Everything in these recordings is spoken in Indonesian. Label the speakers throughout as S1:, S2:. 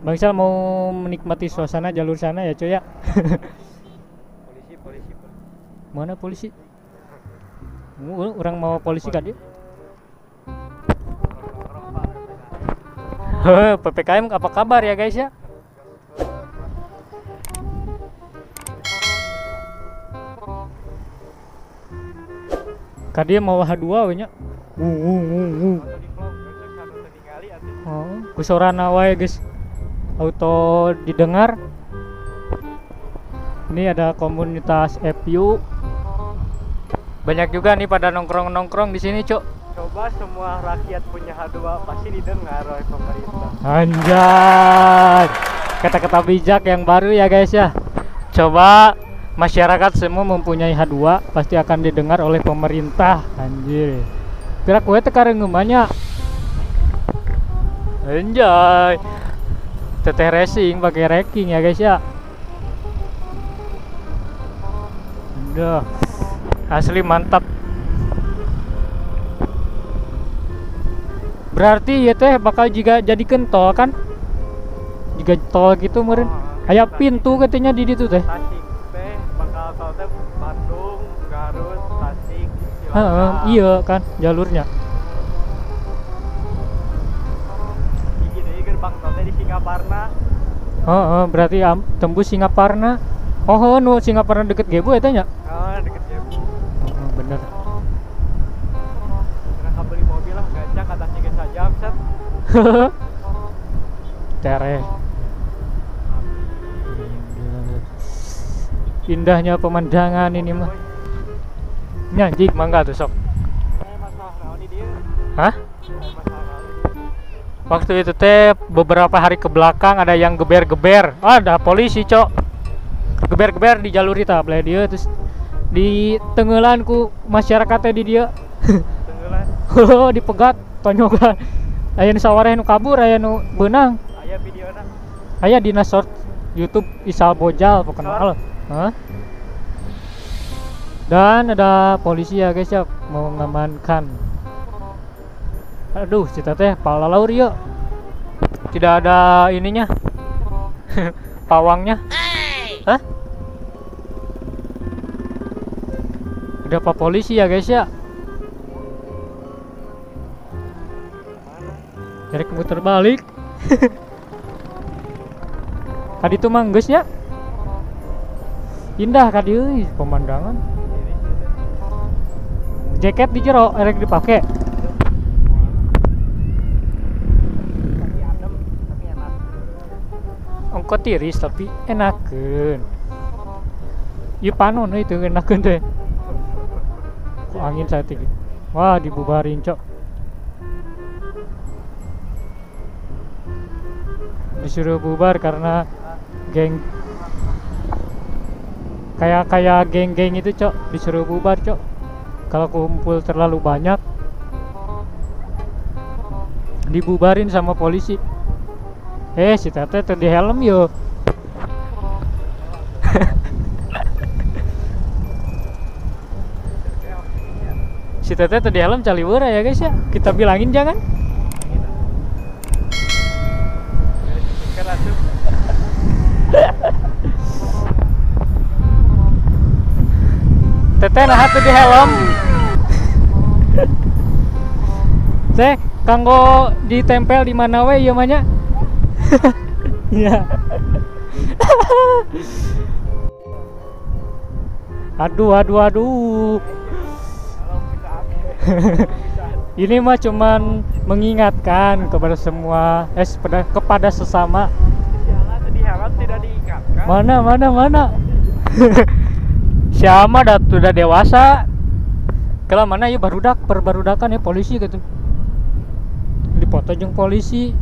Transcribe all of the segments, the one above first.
S1: Bang Sal mau menikmati suasana jalur sana ya cuy ya.
S2: Polisi.
S1: Mana polisi? Orang mau polisi kan dia? PPKM apa kabar ya guys ya? Kadia mau H2 we nya. Oh, kusorana wae guys. Auto didengar. Ini ada komunitas FU. Banyak juga nih pada nongkrong-nongkrong di sini, Cuk.
S2: Coba semua rakyat punya H2 pasti didengar oleh pemerintah.
S1: Anjay. Kata-kata bijak yang baru ya guys ya. Coba masyarakat semua mempunyai H2 pasti akan didengar oleh pemerintah. Anjir. Kira kue tekareng banyak. Anjay. Teteh racing pakai racking ya guys ya. Udah. Asli mantap. Berarti ya teh bakal juga jadikan tol kan? Jika tol gitu meureun. Aya pintu katanya di ditu teh.
S2: Tasik teh bakal tol teh Bandung, Garut, Tasik,
S1: Heeh, iya kan jalurnya.
S2: Iki deui gerbang tol teh di Singaparna.
S1: Heeh, berarti tembus Singaparna. Oh, nu Singaparna deket Gebu eta nya?
S2: Deket Jebu.
S1: Oh, bener.
S2: Kena beli mobil lah, gajah atasnya ke sajam set.
S1: Tere. Indahnya pemandangan ini mah. Nyanjik mangga tuh sok.
S2: Masalah naon di dieu?
S1: Hah?
S2: Masalah naon di dieu?
S1: Waktu itu teh beberapa hari ke belakang ada yang geber-geber. Ada polisi, Cok. Geber-geber di jalur itu belah dia terus di tenggelanku masyarakatnya di dia.
S2: Tenggelan.
S1: Dipegat tonyogan. Aya nu sawareh nu kabur, aya nu beunang.
S2: Aya videona.
S1: Aya dina short YouTube Isal Bojal pokoknya. Hah? Dan ada polisi ya guys ya mau mengamankan. Aduh, cita teh palalaur yuk. Tidak ada ininya. Pawangnya. Hah? Ada apa polisi ya guys ya? Cari muter balik. Tadi tuh manggesnya. Indah kadi euy pemandangan. Jaket di jero erek dipake.
S2: Tapi adem, tapi enak.
S1: Ongko tiris tapi enakeun. Ieu panon itu enakeun teh. Kok angin saeutik. Wah, dibubarin, Cok. Disuruh bubar karena geng kayak geng-geng itu, Cok, disuruh bubar, Cok. Kalau kumpul terlalu banyak dibubarin sama polisi. Si tete tuh di helm yo. Si tete tuh di helm caliwara ya guys ya. Kita bilangin jangan. Tete nah tuh di helm. Teh kanggo ditempel di mana we ieu mah nya? Iya. Aduh. Ini mah cuman mengingatkan kepada semua kepada sesama.
S2: Jangan tadi hewan tidak diingatkan.
S1: Mana. Siapa udah dewasa. Kalau mana ya perbarudakan ya polisi gitu. Dipoto jeung polisi.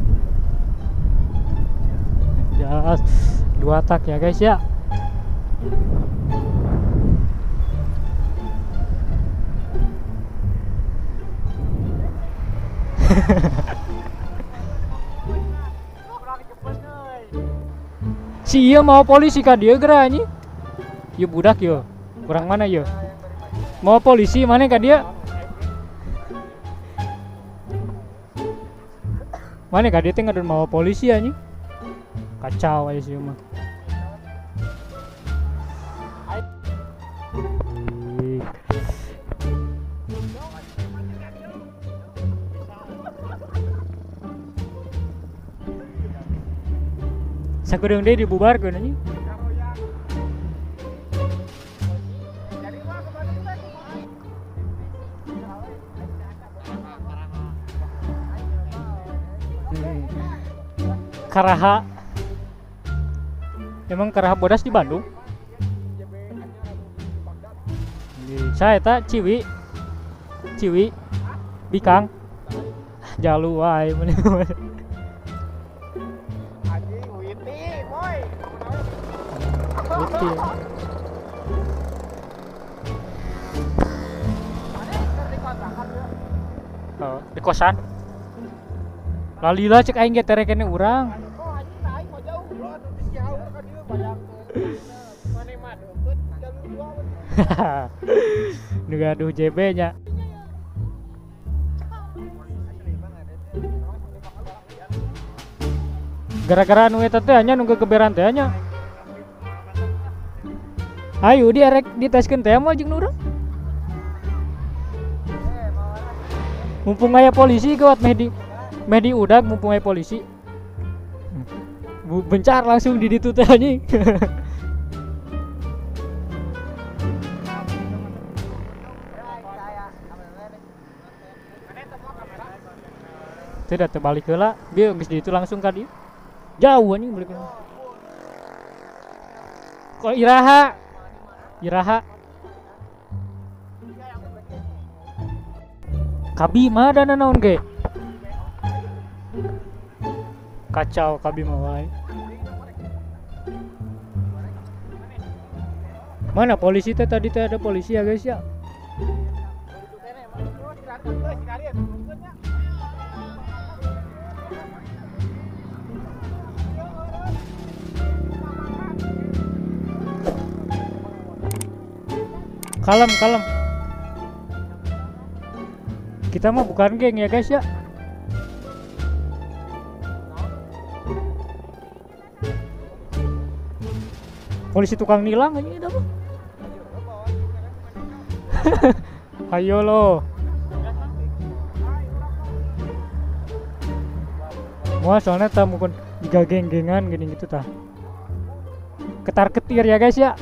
S1: Ya, 2 tak ya guys ya. Si iya mau polisi kan dia gerak anjing. Ieu budak yo. Kurang mana yo? Mau polisi mana kan dia? Mana kan dia teh ngadon mau polisi anjing. Kacau aja sih mah. Sakurang deh dibubarkan anjing. Karaha. Emang Karaha bodas di Bandung? Saya tak Ciwi. Bikang. Jalu wae meneh. Witi. Oh, di kosan. Lalila cek aing ge tere kene urang. Nu gaduh JB nya. Gara-gara anu eta teh nya nu keberan teh nya. Ayo diarek diteskeun teh mah jeung nu urang. Mumpung aya polisi gawat meh di udag mumpung aya polisi. Bencar langsung di ditu teh anjing. Tidak terbalik heula, dia geus di itu langsung ka dieu. Jauh anjing balik. Kok Iraha. Kabi mah dana naon ge? Kacau Kabi mah wae. Mana polisi teh tadi teh ada polisi ya guys ya. Kalem. Kita mah bukan geng ya guys ya. Polisi tukang nilang aja itu mah. Ayo lo. Wah soalnya tamu kan juga geng-gengan gini gitu tah. Ketar ketir ya guys ya.